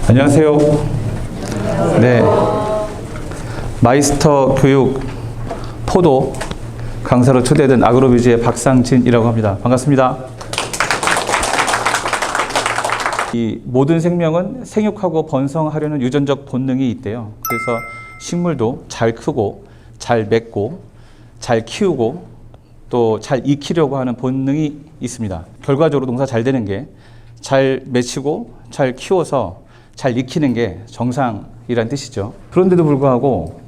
안녕하세요. 네, 마이스터 교육 포도 강사로 초대된 아그로비즈의 박상진이라고 합니다. 반갑습니다. 이 모든 생명은 생육하고 번성하려는 유전적 본능이 있대요. 그래서 식물도 잘 크고 잘 맺고 잘 키우고 또 잘 익히려고 하는 본능이 있습니다. 결과적으로 농사 잘 되는 게 잘 맺히고 잘 키워서 잘 익히는 게 정상이란 뜻이죠. 그런데도 불구하고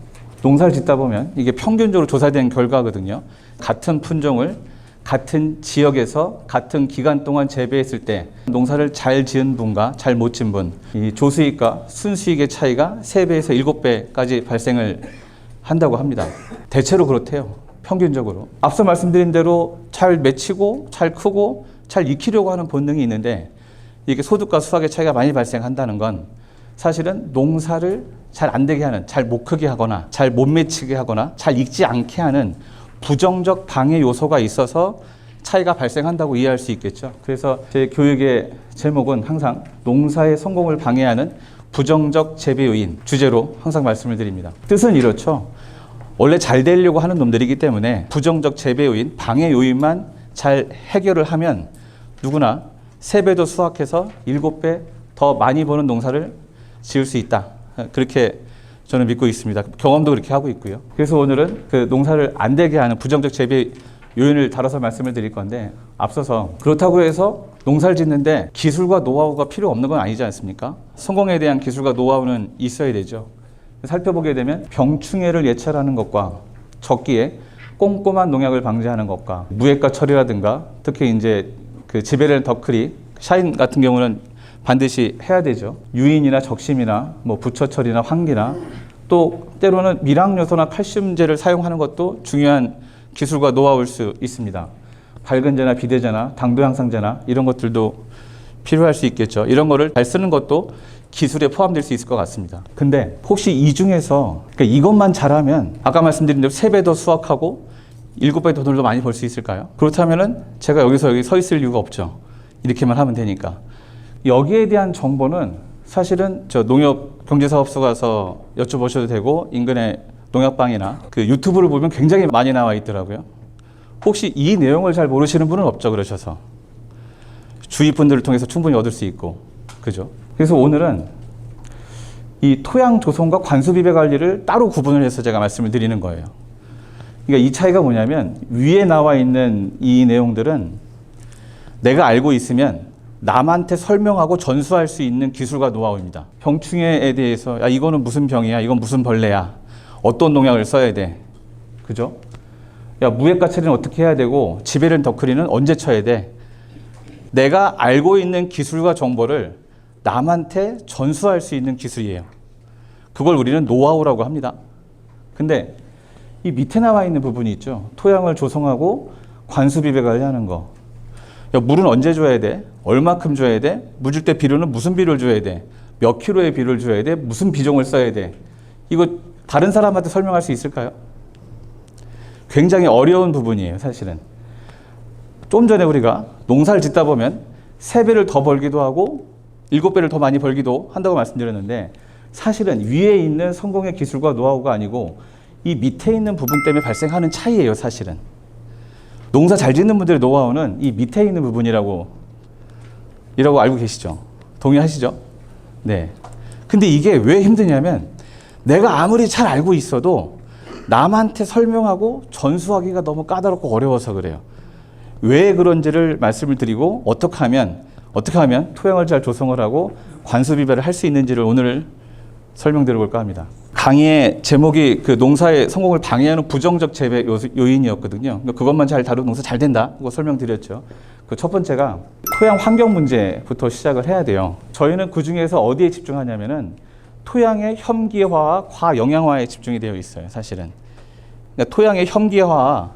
농사를 짓다 보면 이게 평균적으로 조사된 결과거든요. 같은 품종을 같은 지역에서 같은 기간 동안 재배했을 때 농사를 잘 지은 분과 잘 못 지은 분, 이 조수익과 순수익의 차이가 3배에서 7배까지 발생을 한다고 합니다. 대체로 그렇대요. 평균적으로. 앞서 말씀드린 대로 잘 맺히고 잘 크고 잘 익히려고 하는 본능이 있는데 이게 소득과 수확의 차이가 많이 발생한다는 건 사실은 농사를 잘 안 되게 하는, 잘 못 크게 하거나 잘 못 맺히게 하거나 잘 익지 않게 하는 부정적 방해 요소가 있어서 차이가 발생한다고 이해할 수 있겠죠. 그래서 제 교육의 제목은 항상 농사의 성공을 방해하는 부정적 재배 요인 주제로 항상 말씀을 드립니다. 뜻은 이렇죠. 원래 잘 되려고 하는 놈들이기 때문에 부정적 재배 요인, 방해 요인만 잘 해결을 하면 누구나 3배 더 수확해서 7배 더 많이 버는 농사를 지을 수 있다. 그렇게 저는 믿고 있습니다. 경험도 그렇게 하고 있고요. 그래서 오늘은 그 농사를 안 되게 하는 부정적 재배 요인을 다뤄서 말씀을 드릴 건데, 앞서서 그렇다고 해서 농사를 짓는데 기술과 노하우가 필요 없는 건 아니지 않습니까? 성공에 대한 기술과 노하우는 있어야 되죠. 살펴보게 되면 병충해를 예찰하는 것과 적기에 꼼꼼한 농약을 방지하는 것과 무해가 처리라든가 특히 이제 그 지베렐 더크리, 샤인 같은 경우는 반드시 해야 되죠. 유인이나 적심이나 뭐 부처 처리나 환기나 또 때로는 미량 요소나 칼슘제를 사용하는 것도 중요한 기술과 노하우일 수 있습니다. 밝은제나 비대제나 당도 향상제나 이런 것들도 필요할 수 있겠죠. 이런 거를 잘 쓰는 것도 기술에 포함될 수 있을 것 같습니다. 근데 혹시 이 중에서 그러니까 이것만 잘하면 아까 말씀드린 대로 3배 더 수확하고 7배 더 돈을 더 많이 벌 수 있을까요? 그렇다면은 제가 여기 서 있을 이유가 없죠. 이렇게만 하면 되니까. 여기에 대한 정보는 사실은 저 농협경제사업소 가서 여쭤보셔도 되고 인근의 농약방이나 그 유튜브를 보면 굉장히 많이 나와 있더라고요. 혹시 이 내용을 잘 모르시는 분은 없죠, 그러셔서. 주위 분들을 통해서 충분히 얻을 수 있고, 그죠? 그래서 오늘은 이 토양 조성과 관수 비배 관리를 따로 구분을 해서 제가 말씀을 드리는 거예요. 그러니까 이 차이가 뭐냐면 위에 나와 있는 이 내용들은 내가 알고 있으면 남한테 설명하고 전수할 수 있는 기술과 노하우입니다. 병충해에 대해서 야 이거는 무슨 병이야, 이건 무슨 벌레야, 어떤 농약을 써야 돼, 그죠? 야 무해가 처리는 어떻게 해야 되고 지베렐 더크리는 언제 쳐야 돼. 내가 알고 있는 기술과 정보를 남한테 전수할 수 있는 기술이에요. 그걸 우리는 노하우라고 합니다. 근데 이 밑에 나와 있는 부분이 있죠. 토양을 조성하고 관수 비배 관리하는 거. 야, 물은 언제 줘야 돼? 얼마큼 줘야 돼? 물 줄 때 비료는 무슨 비료를 줘야 돼? 몇 킬로의 비료를 줘야 돼? 무슨 비종을 써야 돼? 이거 다른 사람한테 설명할 수 있을까요? 굉장히 어려운 부분이에요, 사실은. 좀 전에 우리가 농사를 짓다 보면 3배를 더 벌기도 하고 7배를 더 많이 벌기도 한다고 말씀드렸는데 사실은 위에 있는 성공의 기술과 노하우가 아니고 이 밑에 있는 부분 때문에 발생하는 차이예요, 사실은. 농사 잘 짓는 분들의 노하우는 이 밑에 있는 부분이라고 알고 계시죠? 동의하시죠? 네. 근데 이게 왜 힘드냐면 내가 아무리 잘 알고 있어도 남한테 설명하고 전수하기가 너무 까다롭고 어려워서 그래요. 왜 그런지를 말씀을 드리고 어떻게 하면 토양을 잘 조성을 하고 관수 비배를 할 수 있는지를 오늘 설명드려 볼까 합니다. 강의의 제목이 그 농사의 성공을 방해하는 부정적 재배 요인이었거든요. 그것만 잘 다루면 농사 잘 된다. 그거 설명드렸죠. 그 첫 번째가 토양 환경 문제부터 시작을 해야 돼요. 저희는 그 중에서 어디에 집중하냐면은 토양의 혐기화와 과영양화에 집중이 되어 있어요, 사실은. 그러니까 토양의 혐기화와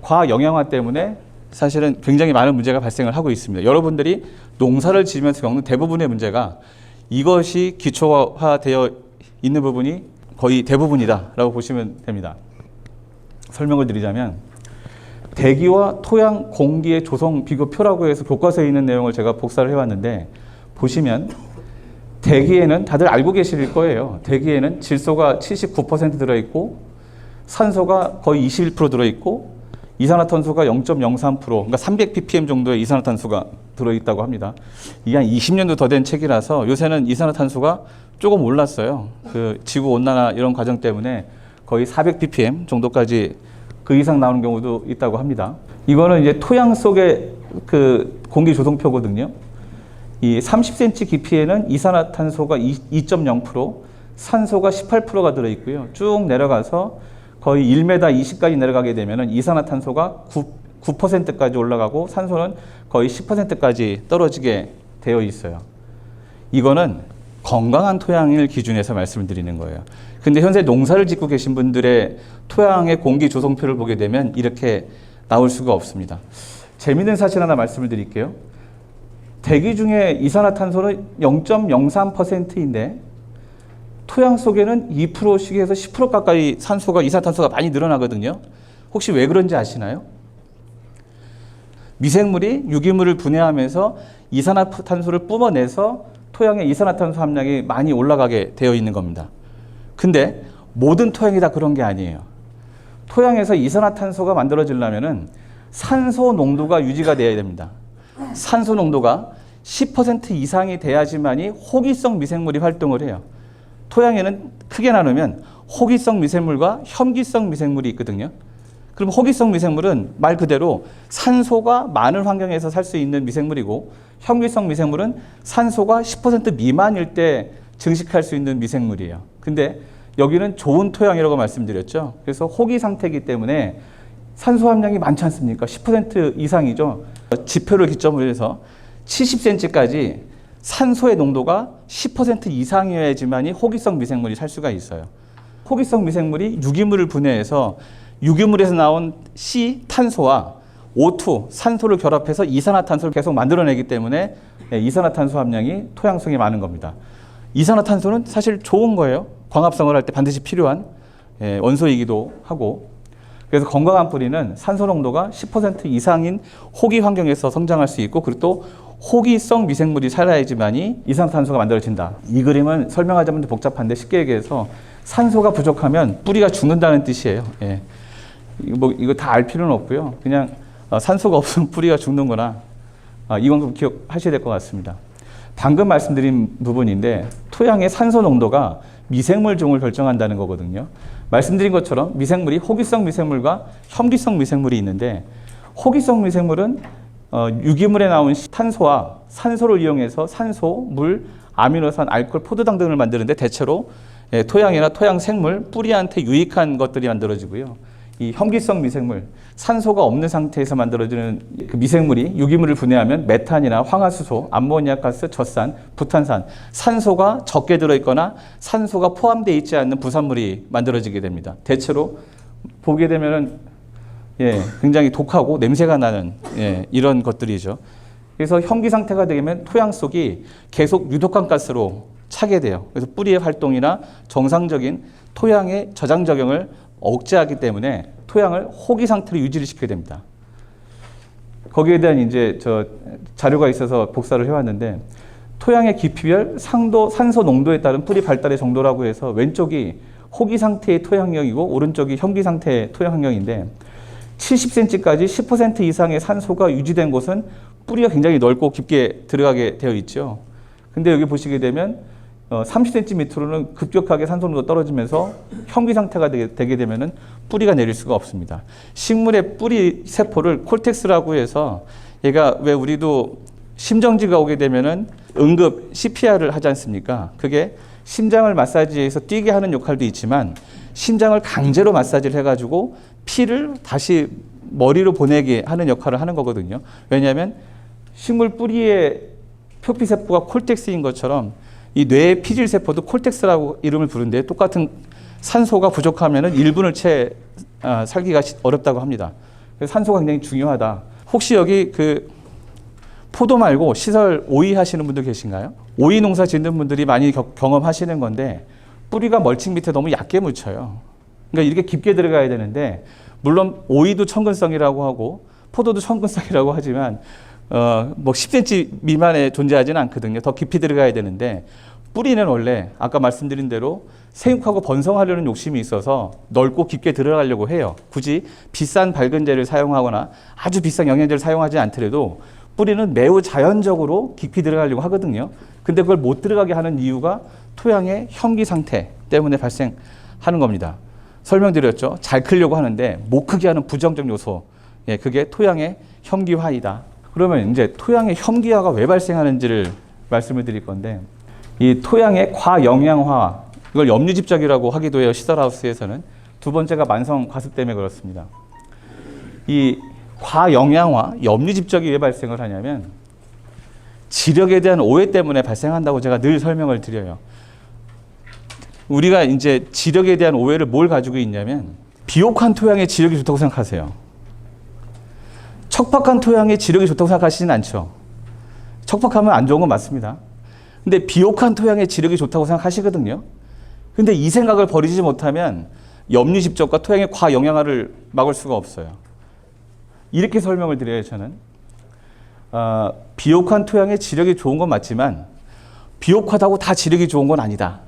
과영양화 때문에 사실은 굉장히 많은 문제가 발생을 하고 있습니다. 여러분들이 농사를 지으면서 겪는 대부분의 문제가 이것이 기초화되어 있는 부분이 거의 대부분이다라고 보시면 됩니다. 설명을 드리자면 대기와 토양, 공기의 조성 비교표라고 해서 교과서에 있는 내용을 제가 복사를 해왔는데 보시면 대기에는 다들 알고 계실 거예요. 대기에는 질소가 79% 들어있고 산소가 거의 21% 들어있고 이산화탄소가 0.03%, 그러니까 300ppm 정도의 이산화탄소가 들어있다고 합니다. 이게 한 20년도 더 된 책이라서 요새는 이산화탄소가 조금 올랐어요. 그 지구 온난화 이런 과정 때문에 거의 400ppm 정도까지 그 이상 나오는 경우도 있다고 합니다. 이거는 이제 토양 속의 그 공기 조성표거든요. 이 30cm 깊이에는 이산화탄소가 2.0%, 산소가 18%가 들어있고요. 쭉 내려가서 거의 1m 20까지 내려가게 되면 이산화탄소가 9%까지 올라가고 산소는 거의 10%까지 떨어지게 되어 있어요. 이거는 건강한 토양을 기준해서 말씀을 드리는 거예요. 근데 현재 농사를 짓고 계신 분들의 토양의 공기 조성표를 보게 되면 이렇게 나올 수가 없습니다. 재미있는 사실 하나 말씀을 드릴게요. 대기 중에 이산화탄소는 0.03%인데 토양 속에는 2%씩 해서 10% 가까이 이산화탄소가 많이 늘어나거든요. 혹시 왜 그런지 아시나요? 미생물이 유기물을 분해하면서 이산화탄소를 뿜어내서 토양의 이산화탄소 함량이 많이 올라가게 되어 있는 겁니다. 근데 모든 토양이 다 그런 게 아니에요. 토양에서 이산화탄소가 만들어지려면 산소 농도가 유지가 돼야 됩니다. 산소 농도가 10% 이상이 돼야지만이 호기성 미생물이 활동을 해요. 토양에는 크게 나누면 호기성 미생물과 혐기성 미생물이 있거든요. 그럼 호기성 미생물은 말 그대로 산소가 많은 환경에서 살 수 있는 미생물이고 혐기성 미생물은 산소가 10% 미만일 때 증식할 수 있는 미생물이에요. 근데 여기는 좋은 토양이라고 말씀드렸죠. 그래서 호기 상태이기 때문에 산소 함량이 많지 않습니까? 10% 이상이죠. 지표를 기점으로 해서 70cm까지 산소의 농도가 10% 이상이어야지만이 호기성 미생물이 살 수가 있어요. 호기성 미생물이 유기물을 분해해서 유기물에서 나온 C, 탄소와 O2, 산소를 결합해서 이산화탄소를 계속 만들어내기 때문에 이산화탄소 함량이 토양 속에 많은 겁니다. 이산화탄소는 사실 좋은 거예요. 광합성을 할 때 반드시 필요한 원소이기도 하고, 그래서 건강한 뿌리는 산소 농도가 10% 이상인 호기 환경에서 성장할 수 있고, 그리고 또 호기성 미생물이 살아야지만이 이산화탄소가 만들어진다. 이 그림은 설명하자면 복잡한데 쉽게 얘기해서 산소가 부족하면 뿌리가 죽는다는 뜻이에요. 예. 이거 다 알 필요는 없고요. 그냥 산소가 없으면 뿌리가 죽는구나. 이건 좀 기억하셔야 될 것 같습니다. 방금 말씀드린 부분인데 토양의 산소 농도가 미생물 종을 결정한다는 거거든요. 말씀드린 것처럼 미생물이 호기성 미생물과 혐기성 미생물이 있는데, 호기성 미생물은 유기물에 나온 탄소와 산소를 이용해서 산소, 물, 아미노산, 알코올, 포도당 등을 만드는데 대체로 토양이나 토양 생물, 뿌리한테 유익한 것들이 만들어지고요. 이 혐기성 미생물, 산소가 없는 상태에서 만들어지는 그 미생물이 유기물을 분해하면 메탄이나 황화수소, 암모니아가스, 젖산, 부탄산, 산소가 적게 들어있거나 산소가 포함되어 있지 않는 부산물이 만들어지게 됩니다. 대체로 보게 되면은 굉장히 독하고 냄새가 나는 이런 것들이죠. 그래서 혐기 상태가 되면 토양 속이 계속 유독한 가스로 차게 돼요. 그래서 뿌리의 활동이나 정상적인 토양의 저장 작용을 억제하기 때문에 토양을 호기 상태로 유지를 시켜야 됩니다. 거기에 대한 이제 자료가 있어서 복사를 해왔는데, 토양의 깊이별 산소 농도에 따른 뿌리 발달의 정도라고 해서 왼쪽이 호기 상태의 토양 환경이고 오른쪽이 혐기 상태의 토양 환경인데, 70cm까지 10% 이상의 산소가 유지된 곳은 뿌리가 굉장히 넓고 깊게 들어가게 되어 있죠. 근데 여기 보시게 되면 30cm 밑으로는 급격하게 산소 농도가 떨어지면서 혐기 상태가 되게 되면은 뿌리가 내릴 수가 없습니다. 식물의 뿌리 세포를 콜텍스라고 해서, 얘가 왜 우리도 심정지가 오게 되면은 응급 CPR을 하지 않습니까? 그게 심장을 마사지해서 뛰게 하는 역할도 있지만 심장을 강제로 마사지를 해가지고 피를 다시 머리로 보내게 하는 역할을 하는 거거든요. 왜냐하면 식물 뿌리의 표피세포가 콜텍스인 것처럼 이 뇌의 피질세포도 콜텍스라고 이름을 부르는데, 똑같은 산소가 부족하면 1분을 채 살기가 어렵다고 합니다. 그래서 산소가 굉장히 중요하다. 혹시 여기 포도 말고 시설 오이 하시는 분들 계신가요? 오이 농사 짓는 분들이 많이 경험하시는 건데, 뿌리가 멀칭 밑에 너무 얕게 묻혀요. 그러니까 이렇게 깊게 들어가야 되는데, 물론 오이도 청근성이라고 하고 포도도 청근성이라고 하지만 10cm 미만에 존재하지는 않거든요. 더 깊이 들어가야 되는데, 뿌리는 원래 아까 말씀드린 대로 생육하고 번성하려는 욕심이 있어서 넓고 깊게 들어가려고 해요. 굳이 비싼 밝은제를 사용하거나 아주 비싼 영양제를 사용하지 않더라도 뿌리는 매우 자연적으로 깊이 들어가려고 하거든요. 근데 그걸 못 들어가게 하는 이유가 토양의 현기 상태 때문에 발생하는 겁니다. 설명드렸죠. 잘 크려고 하는데 못 크게 하는 부정적 요소. 예, 그게 토양의 현기화이다. 그러면 이제 토양의 현기화가 왜 발생하는지를 말씀을 드릴 건데, 이 토양의 과영양화, 이걸 염류집적이라고 하기도 해요. 시설하우스에서는. 두 번째가 만성 과습 때문에 그렇습니다. 이 과영양화, 염류집적이 왜 발생을 하냐면 지력에 대한 오해 때문에 발생한다고 제가 늘 설명을 드려요. 우리가 이제 지력에 대한 오해를 뭘 가지고 있냐면, 비옥한 토양에 지력이 좋다고 생각하세요. 척박한 토양에 지력이 좋다고 생각하시진 않죠. 척박하면 안 좋은 건 맞습니다. 근데 비옥한 토양에 지력이 좋다고 생각하시거든요. 근데 이 생각을 버리지 못하면 염류집적과 토양의 과영양화를 막을 수가 없어요. 이렇게 설명을 드려요, 저는. 비옥한 토양에 지력이 좋은 건 맞지만 비옥하다고 다 지력이 좋은 건 아니다.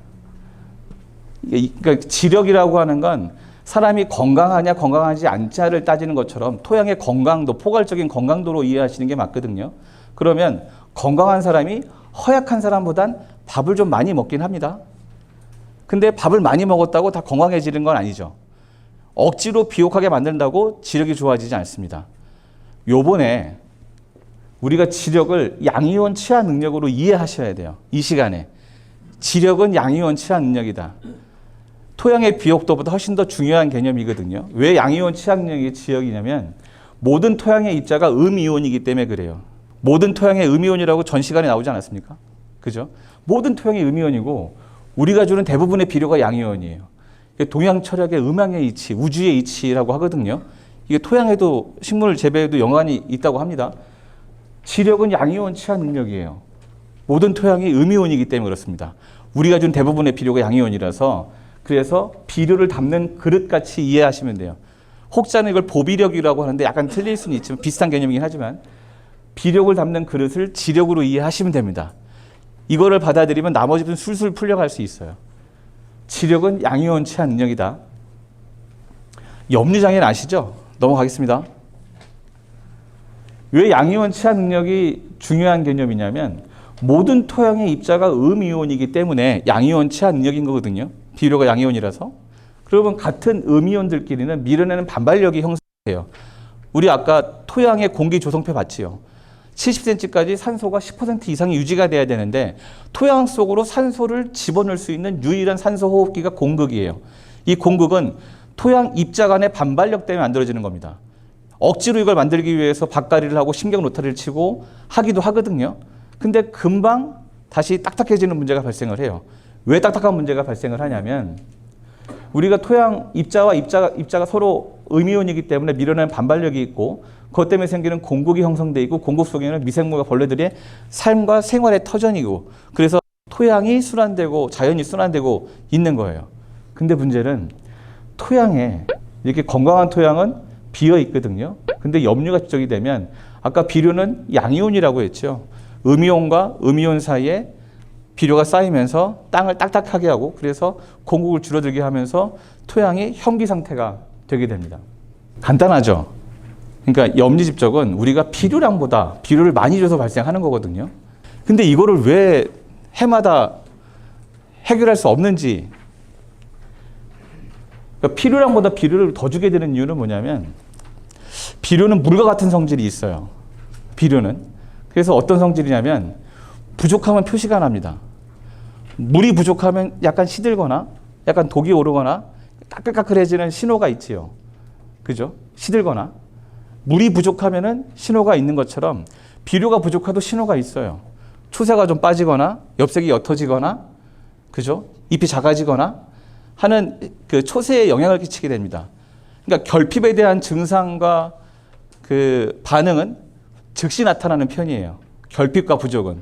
그러니까 지력이라고 하는 건 사람이 건강하냐 건강하지 않냐를 따지는 것처럼 토양의 건강도, 포괄적인 건강도로 이해하시는 게 맞거든요. 그러면 건강한 사람이 허약한 사람보단 밥을 좀 많이 먹긴 합니다. 근데 밥을 많이 먹었다고 다 건강해지는 건 아니죠. 억지로 비옥하게 만든다고 지력이 좋아지지 않습니다. 요번에 우리가 지력을 양이온 치하 능력으로 이해하셔야 돼요. 이 시간에. 지력은 양이온 치하 능력이다. 토양의 비옥도보다 훨씬 더 중요한 개념이거든요. 왜 양이온 치하 능력이 지역이냐면 모든 토양의 입자가 음이온이기 때문에 그래요. 모든 토양의 음이온이라고 전 시간에 나오지 않았습니까? 그죠? 모든 토양이 음이온이고 우리가 주는 대부분의 비료가 양이온이에요. 동양 철학의 음양의 이치, 우주의 이치라고 하거든요. 이게 토양에도 식물 재배에도 연관이 있다고 합니다. 지력은 양이온 치하 능력이에요. 모든 토양이 음이온이기 때문에 그렇습니다. 우리가 준 대부분의 비료가 양이온이라서 그래서 비료를 담는 그릇같이 이해하시면 돼요. 혹자는 이걸 보비력이라고 하는데 약간 틀릴 수는 있지만 비슷한 개념이긴 하지만 비력을 담는 그릇을 지력으로 이해하시면 됩니다. 이거를 받아들이면 나머지는 술술 풀려갈 수 있어요. 지력은 양이온 치하 능력이다. 염류장애는 아시죠? 넘어가겠습니다. 왜 양이온 치하 능력이 중요한 개념이냐면 모든 토양의 입자가 음이온이기 때문에 양이온 치하 능력인 거거든요. 비료가 양이온이라서. 그러면 같은 음이온들끼리는 밀어내는 반발력이 형성돼요. 우리 아까 토양의 공기 조성표 봤지요. 70cm까지 산소가 10% 이상이 유지가 돼야 되는데 토양 속으로 산소를 집어넣을 수 있는 유일한 산소 호흡기가 공극이에요. 이 공극은 토양 입자 간의 반발력 때문에 만들어지는 겁니다. 억지로 이걸 만들기 위해서 밭갈이를 하고 신경 노타리를 치고 하기도 하거든요. 근데 금방 다시 딱딱해지는 문제가 발생을 해요. 왜 딱딱한 문제가 발생을 하냐면 우리가 토양 입자와 입자가 서로 음이온이기 때문에 밀어내는 반발력이 있고 그것 때문에 생기는 공극이 형성되어 있고 공극 속에는 미생물과 벌레들의 삶과 생활의 터전이고 그래서 토양이 순환되고 자연이 순환되고 있는 거예요. 근데 문제는 토양에 이렇게 건강한 토양은 비어 있거든요. 근데 염류가 집적이 되면 아까 비료는 양이온이라고 했죠. 음이온과 음이온 사이에 비료가 쌓이면서 땅을 딱딱하게 하고 그래서 공급을 줄어들게 하면서 토양이 현기 상태가 되게 됩니다. 간단하죠? 그러니까 염류집적은 우리가 필요량보다 비료를 많이 줘서 발생하는 거거든요. 근데 이거를 왜 해마다 해결할 수 없는지, 그러니까 필요량보다 비료를 더 주게 되는 이유는 뭐냐면 비료는 물과 같은 성질이 있어요. 비료는. 그래서 어떤 성질이냐면 부족하면 표시가 납니다. 물이 부족하면 약간 시들거나 약간 독이 오르거나 까끌까끌해지는 신호가 있지요. 그죠? 시들거나. 물이 부족하면은 신호가 있는 것처럼 비료가 부족해도 신호가 있어요. 초세가 좀 빠지거나 엽색이 옅어지거나 그죠? 잎이 작아지거나 하는 그 초세에 영향을 끼치게 됩니다. 그러니까 결핍에 대한 증상과 그 반응은 즉시 나타나는 편이에요. 결핍과 부족은.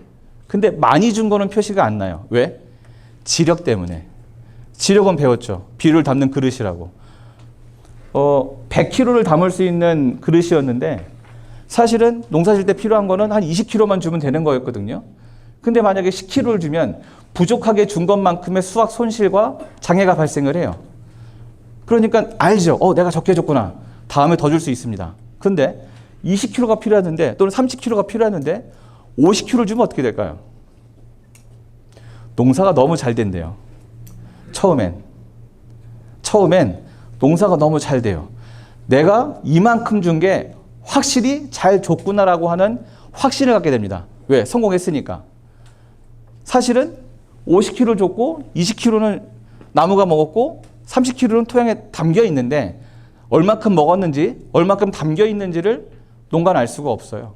근데 많이 준 거는 표시가 안 나요. 왜? 지력 때문에. 지력은 배웠죠. 비료를 담는 그릇이라고. 100kg를 담을 수 있는 그릇이었는데 사실은 농사 질 때 필요한 거는 한 20kg만 주면 되는 거였거든요. 근데 만약에 10kg를 주면 부족하게 준 것만큼의 수확 손실과 장애가 발생을 해요. 그러니까 알죠. 내가 적게 줬구나. 다음에 더 줄 수 있습니다. 근데 20kg가 필요하는데 또는 30kg가 필요하는데 50kg 주면 어떻게 될까요? 농사가 너무 잘 된대요. 처음엔 농사가 너무 잘 돼요. 내가 이만큼 준 게 확실히 잘 줬구나라고 하는 확신을 갖게 됩니다. 왜? 성공했으니까. 사실은 50kg 줬고 20kg는 나무가 먹었고 30kg는 토양에 담겨 있는데 얼마큼 먹었는지, 얼마큼 담겨 있는지를 농가는 알 수가 없어요.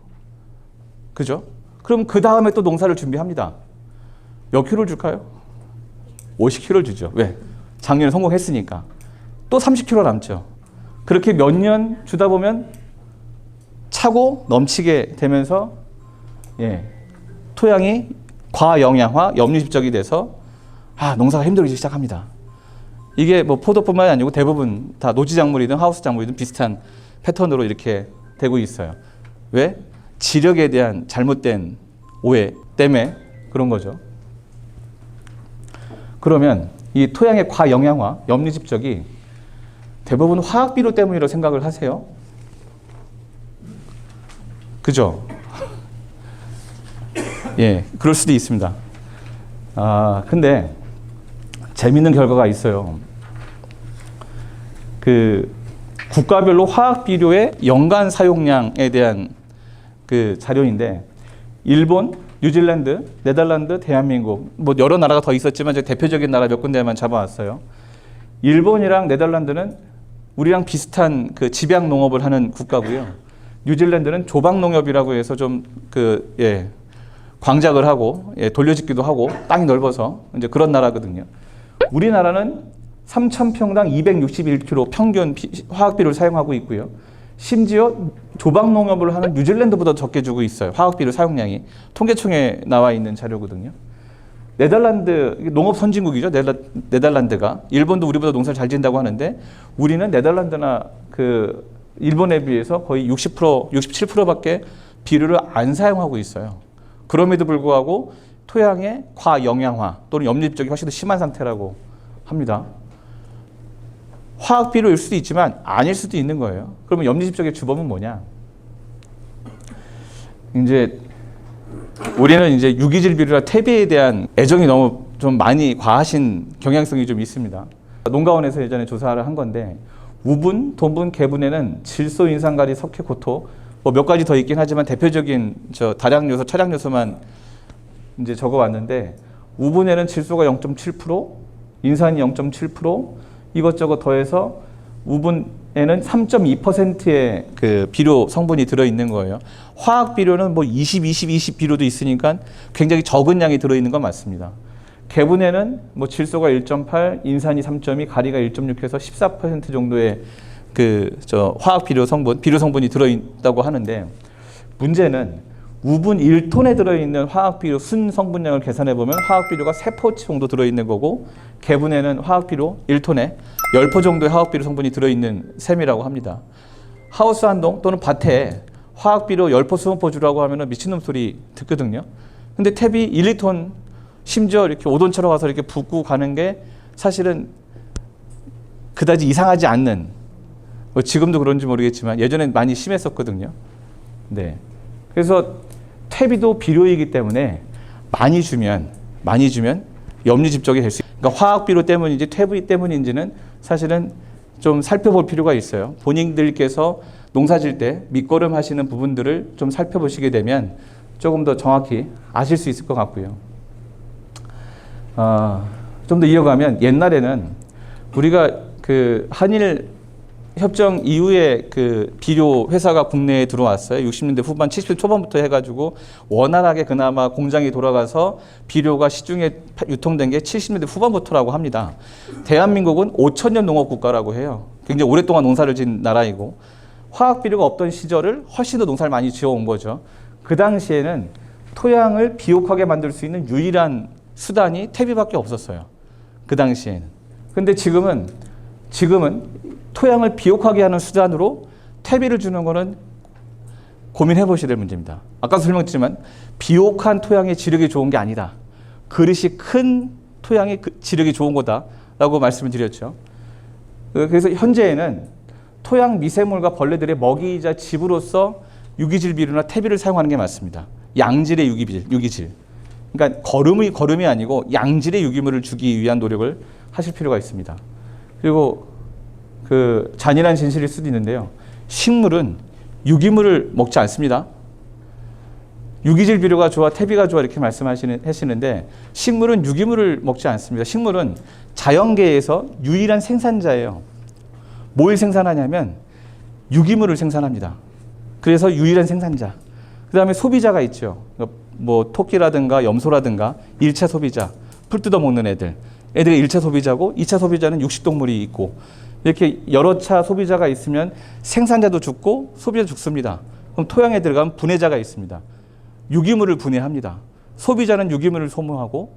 그죠? 그럼 그 다음에 또 농사를 준비합니다. 몇 킬로를 줄까요? 50kg를 주죠. 왜? 작년에 성공했으니까. 또 30kg 남죠. 그렇게 몇 년 주다 보면 차고 넘치게 되면서 토양이 과영양화, 염류집적이 돼서 농사가 힘들어지기 시작합니다. 이게 뭐 포도뿐만이 아니고 대부분 다 노지작물이든 하우스작물이든 비슷한 패턴으로 이렇게 되고 있어요. 왜? 지력에 대한 잘못된 오해 때문에 그런 거죠. 그러면 이 토양의 과영양화, 염류집적이 대부분 화학비료 때문이라고 생각을 하세요? 그죠? 그럴 수도 있습니다. 근데 재밌는 결과가 있어요. 그 국가별로 화학비료의 연간 사용량에 대한 그 자료인데 일본, 뉴질랜드, 네덜란드, 대한민국 뭐 여러 나라가 더 있었지만 제 대표적인 나라 몇 군데만 잡아왔어요. 일본이랑 네덜란드는 우리랑 비슷한 그 집약 농업을 하는 국가고요. 뉴질랜드는 조박 농업이라고 해서 좀 광작을 하고 돌려짓기도 하고 땅이 넓어서 이제 그런 나라거든요. 우리나라는 3,000평당 261kg 평균 화학비료를 사용하고 있고요. 심지어 조박 농업을 하는 뉴질랜드보다 적게 주고 있어요. 화학비료 사용량이 통계청에 나와 있는 자료거든요. 네덜란드 농업 선진국이죠. 네덜란드가 일본도 우리보다 농사를 잘 짓는다고 하는데 우리는 네덜란드나 그 일본에 비해서 거의 60%, 67%밖에 비료를 안 사용하고 있어요. 그럼에도 불구하고 토양의 과영양화 또는 염류집적이 훨씬 더 심한 상태라고 합니다. 화학비료일 수도 있지만 아닐 수도 있는 거예요. 그러면 염류집적의 주범은 뭐냐? 이제 우리는 이제 유기질 비료나 퇴비에 대한 애정이 너무 좀 많이 과하신 경향성이 좀 있습니다. 농가원에서 예전에 조사를 한 건데 우분, 돈분, 개분에는 질소, 인산가리, 석회, 고토 뭐 몇 가지 더 있긴 하지만 대표적인 다량 요소, 차량 요소만 이제 적어왔는데 우분에는 질소가 0.7%, 인산이 0.7%, 이것저것 더해서 우분에는 3.2%의 그 비료 성분이 들어있는 거예요. 화학 비료는 뭐 20 비료도 있으니까 굉장히 적은 양이 들어있는 건 맞습니다. 개분에는 뭐 질소가 1.8, 인산이 3.2, 가리가 1.6해서 14% 정도의 화학 비료 성분이 들어있다고 하는데 문제는 우분 1톤에 들어있는 화학비료 순 성분량을 계산해보면 화학비료가 3포 정도 들어있는 거고 개분에는 화학비료 1톤에 10포 정도의 화학비료 성분이 들어있는 셈이라고 합니다. 하우스 한동 또는 밭에 화학비료 10포, 20포 주라고 하면 미친놈 소리 듣거든요. 근데 탭이 1, 2톤 심지어 이렇게 오돈처럼 와서 이렇게 붓고 가는 게 사실은 그다지 이상하지 않는 뭐 지금도 그런지 모르겠지만 예전엔 많이 심했었거든요. 네. 그래서 퇴비도 비료이기 때문에 많이 주면 염류집적이 될 수 있어요. 그러니까 화학비료 때문인지 퇴비 때문인지는 사실은 좀 살펴볼 필요가 있어요. 본인들께서 농사질 때 밑거름 하시는 부분들을 좀 살펴보시게 되면 조금 더 정확히 아실 수 있을 것 같고요. 좀 더 이어가면 옛날에는 우리가 그 한일 협정 이후에 그 비료 회사가 국내에 들어왔어요. 60년대 후반, 70대 초반부터 해가지고 원활하게 그나마 공장이 돌아가서 비료가 시중에 유통된 게 70년대 후반부터라고 합니다. 대한민국은 5천년 농업 국가라고 해요. 굉장히 오랫동안 농사를 지은 나라이고 화학 비료가 없던 시절을 훨씬 더 농사를 많이 지어온 거죠. 그 당시에는 토양을 비옥하게 만들 수 있는 유일한 수단이 퇴비밖에 없었어요. 그 당시에는. 근데 지금은 토양을 비옥하게 하는 수단으로 퇴비를 주는 거는 고민해 보셔야 될 문제입니다. 아까도 설명드렸지만 비옥한 토양의 지력이 좋은 게 아니다. 그릇이 큰 토양의 지력이 좋은 거다라고 말씀을 드렸죠. 그래서 현재에는 토양 미생물과 벌레들의 먹이이자 집으로서 유기질 비료나 퇴비를 사용하는 게 맞습니다. 양질의 유기질. 그러니까 거름이 아니고 양질의 유기물을 주기 위한 노력을 하실 필요가 있습니다. 그리고 그 잔인한 진실일 수도 있는데요. 식물은 유기물을 먹지 않습니다. 유기질 비료가 좋아, 퇴비가 좋아 이렇게 말씀하시는데 식물은 유기물을 먹지 않습니다. 식물은 자연계에서 유일한 생산자예요. 뭘 생산하냐면 유기물을 생산합니다. 그래서 유일한 생산자. 그 다음에 소비자가 있죠. 뭐 토끼라든가 염소라든가 1차 소비자, 풀 뜯어 먹는 애들이 1차 소비자고 2차 소비자는 육식동물이 있고 이렇게 여러 차 소비자가 있으면 생산자도 죽고 소비자도 죽습니다. 그럼 토양에 들어가면 분해자가 있습니다. 유기물을 분해합니다. 소비자는 유기물을 소모하고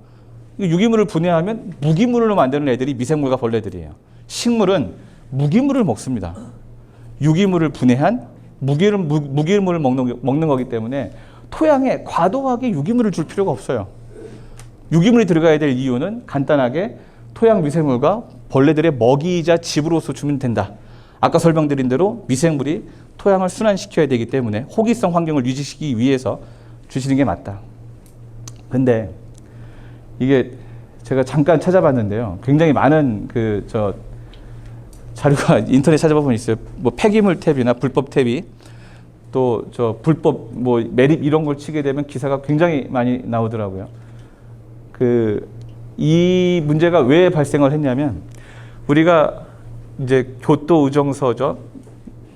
유기물을 분해하면 무기물로 만드는 애들이 미생물과 벌레들이에요. 식물은 무기물을 먹습니다. 유기물을 분해한 무기물을 먹는 거기 때문에 토양에 과도하게 유기물을 줄 필요가 없어요. 유기물이 들어가야 될 이유는 간단하게 토양 미생물과 벌레들의 먹이이자 집으로서 주면 된다. 아까 설명드린 대로 미생물이 토양을 순환시켜야 되기 때문에 호기성 환경을 유지시키기 위해서 주시는 게 맞다. 근데 이게 제가 잠깐 찾아봤는데요. 굉장히 많은 자료가 인터넷 찾아보면 있어요. 뭐 폐기물 탭이나 불법 탭이 또 불법 매립 이런 걸 치게 되면 기사가 굉장히 많이 나오더라고요. 이 문제가 왜 발생을 했냐면 우리가 이제 교토의정서죠.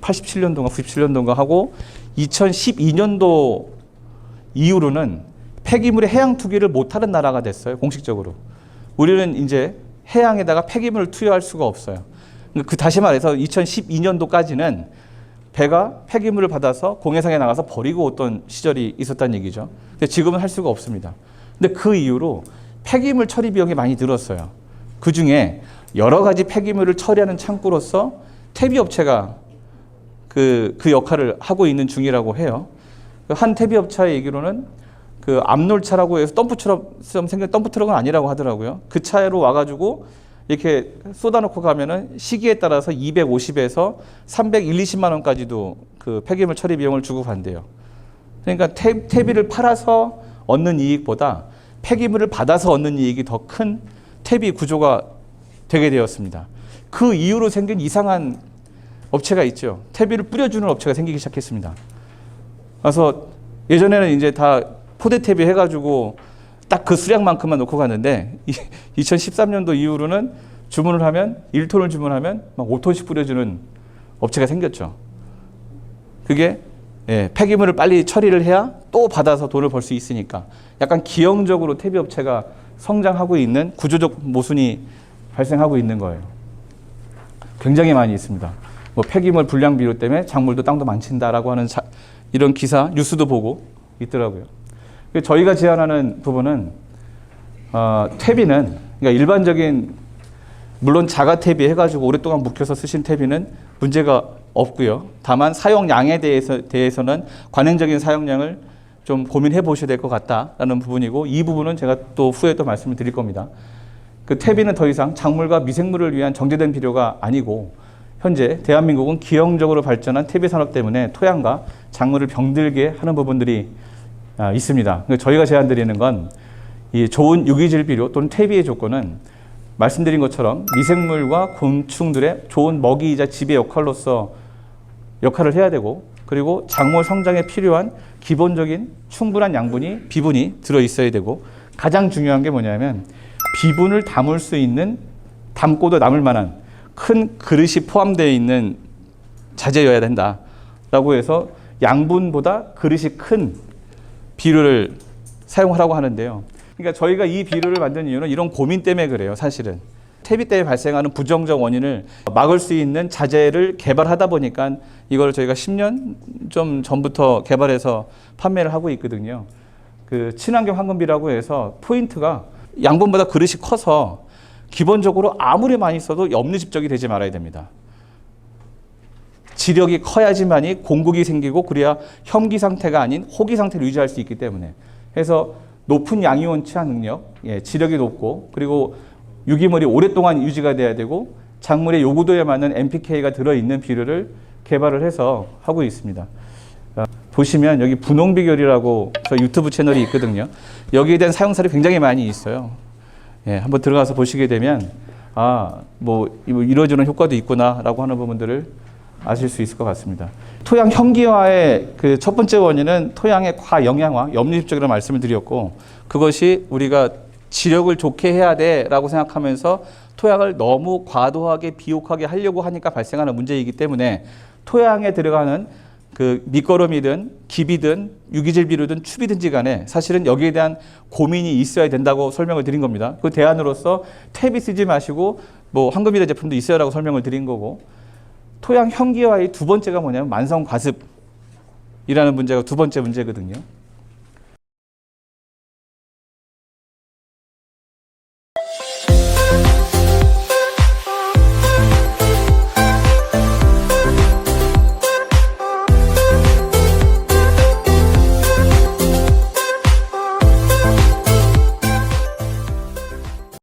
87년도인가 97년도인가 하고 2012년도 이후로는 폐기물의 해양 투기를 못하는 나라가 됐어요. 공식적으로. 우리는 이제 해양에다가 폐기물을 투여할 수가 없어요. 다시 말해서 2012년도까지는 배가 폐기물을 받아서 공해상에 나가서 버리고 오던 시절이 있었다는 얘기죠. 근데 지금은 할 수가 없습니다. 근데 그 이후로 폐기물 처리 비용이 많이 늘었어요. 그 중에 여러 가지 폐기물을 처리하는 창구로서 퇴비 업체가 그 역할을 하고 있는 중이라고 해요. 한 퇴비 업체의 얘기로는 압놀차라고 해서 덤프처럼 생긴 덤프트럭은 아니라고 하더라고요. 그 차로 와가지고 이렇게 쏟아놓고 가면은 시기에 따라서 250에서 320만 원까지도 그 폐기물 처리 비용을 주고 간대요. 그러니까 퇴비를 팔아서 얻는 이익보다 폐기물을 받아서 얻는 이익이 더 큰 퇴비 구조가 되게 되었습니다. 그 이후로 생긴 이상한 업체가 있죠. 퇴비를 뿌려주는 업체가 생기기 시작했습니다. 그래서 예전에는 이제 다 포대 퇴비 해가지고 딱 그 수량만큼만 놓고 갔는데 2013년도 이후로는 주문을 하면 1톤을 주문하면 막 5톤씩 뿌려주는 업체가 생겼죠. 그게 폐기물을 빨리 처리를 해야 또 받아서 돈을 벌 수 있으니까 약간 기형적으로 퇴비 업체가 성장하고 있는 구조적 모순이 발생하고 있는 거예요. 굉장히 많이 있습니다. 뭐 폐기물 불량 비료 때문에 작물도 땅도 망친다라고 하는 이런 기사 뉴스도 보고 있더라고요. 저희가 제안하는 부분은 퇴비는 그러니까 일반적인 물론 자가 퇴비 해가지고 오랫동안 묵혀서 쓰신 퇴비는 문제가 없고요. 다만 사용량에 대해서는 관행적인 사용량을 좀 고민해 보셔야 될 것 같다라는 부분이고 이 부분은 제가 또 후에 또 말씀을 드릴 겁니다. 그 퇴비는 더 이상 작물과 미생물을 위한 정제된 비료가 아니고 현재 대한민국은 기형적으로 발전한 퇴비 산업 때문에 토양과 작물을 병들게 하는 부분들이 있습니다. 저희가 제안드리는 건 이 좋은 유기질 비료 또는 퇴비의 조건은 말씀드린 것처럼 미생물과 곤충들의 좋은 먹이이자 집의 역할을 해야 되고 그리고 작물 성장에 필요한 기본적인 충분한 양분이 비분이 들어 있어야 되고 가장 중요한 게 뭐냐면 비분을 담을 수 있는 담고도 남을 만한 큰 그릇이 포함되어 있는 자재여야 된다라고 해서 양분보다 그릇이 큰 비료를 사용하라고 하는데요. 그러니까 저희가 이 비료를 만든 이유는 이런 고민 때문에 그래요. 사실은 퇴비 때문에 발생하는 부정적 원인을 막을 수 있는 자재를 개발하다 보니까 이걸 저희가 10년 좀 전부터 개발해서 판매를 하고 있거든요. 그 친환경 황금비라고 해서 포인트가 양분보다 그릇이 커서 기본적으로 아무리 많이 써도 염류집적이 되지 말아야 됩니다. 지력이 커야지만이 공국이 생기고 그래야 혐기 상태가 아닌 호기 상태를 유지할 수 있기 때문에 그래서 높은 양이온 치하 능력, 지력이 높고 그리고 유기물이 오랫동안 유지가 돼야 되고 작물의 요구도에 맞는 NPK가 들어있는 비료를 개발을 해서 하고 있습니다. 보시면 여기 분홍 비결이라고 저 유튜브 채널이 있거든요. 여기에 대한 사용사들이 굉장히 많이 있어요. 한번 들어가서 보시게 되면 뭐 이루어지는 효과도 있구나라고 하는 부분들을 아실 수 있을 것 같습니다. 토양 현기화의 그 첫 번째 원인은 토양의 과영양화, 염류집적이라는 말씀을 드렸고 그것이 우리가 지력을 좋게 해야 돼라고 생각하면서 토양을 너무 과도하게 비옥하게 하려고 하니까 발생하는 문제이기 때문에 토양에 들어가는 그 밑거름이든 기비든 유기질 비료든 추비든지 간에 사실은 여기에 대한 고민이 있어야 된다고 설명을 드린 겁니다. 그 대안으로서 탭이 쓰지 마시고 뭐 황금비료 제품도 있어야라고 설명을 드린 거고 토양 현기화의 두 번째가 뭐냐면 만성 과습이라는 문제가 두 번째 문제거든요.